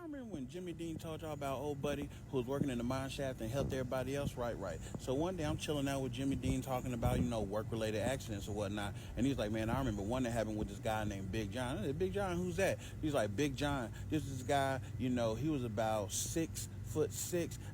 remember when Jimmy Dean told y'all about old buddy who was working in the mine shaft and helped everybody else? Right, right. So one day I'm chilling out with Jimmy Dean talking about, work-related accidents or whatnot. And he's like, man, I remember one that happened with this guy named Big John. I said, Big John, who's that? He's like, Big John, this is this guy, he was about 6'6",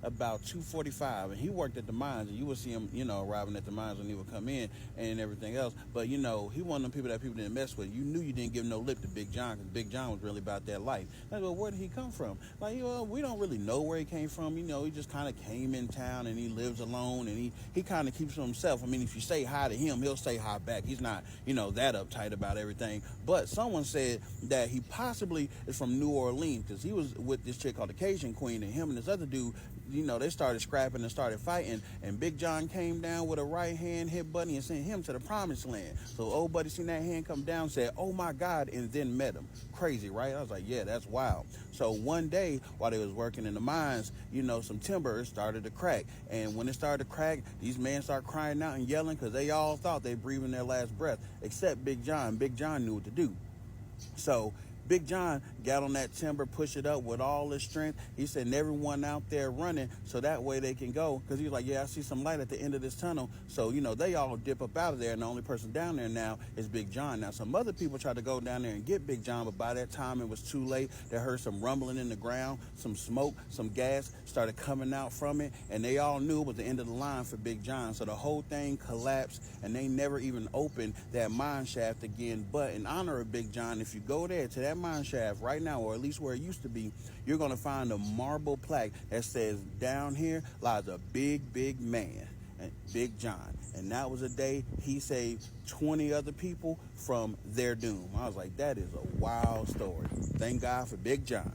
about 245, and he worked at the mines, and you would see him, arriving at the mines when he would come in and everything else. But he one of them people that people didn't mess with. You knew you didn't give no lip to Big John, because Big John was really about that life. Like, well, where did he come from? Like, we don't really know where he came from. He just kind of came in town, and he lives alone, and he kind of keeps to himself. I mean, if you say hi to him, he'll say hi back. He's not, that uptight about everything. But someone said that he possibly is from New Orleans, because he was with this chick called the Cajun Queen, and him and this other dude, they started scrapping and started fighting, and Big John came down with a right hand, hit Buddy, and sent him to the promised land. So old Buddy seen that hand come down, said, oh my God, and then met him. Crazy, right? I was like, yeah, that's wild. So one day, while they was working in the mines, some timber started to crack. And when it started to crack, these men started crying out and yelling, because they all thought they breathing their last breath, except Big John. Big John knew what to do. So Big John got on that timber, pushed it up with all his strength. He said, everyone out there running so that way they can go. Because he was like, yeah, I see some light at the end of this tunnel. So, they all dip up out of there. And the only person down there now is Big John. Now, some other people tried to go down there and get Big John. But by that time, it was too late. They heard some rumbling in the ground, some smoke, some gas started coming out from it. And they all knew it was the end of the line for Big John. So the whole thing collapsed. And they never even opened that mine shaft again. But in honor of Big John, if you go there to that mine shaft right now, or at least where it used to be, you're going to find a marble plaque that says, down here lies a big, big man, Big John. And that was a day he saved 20 other people from their doom. I was like, that is a wild story. Thank God for Big John.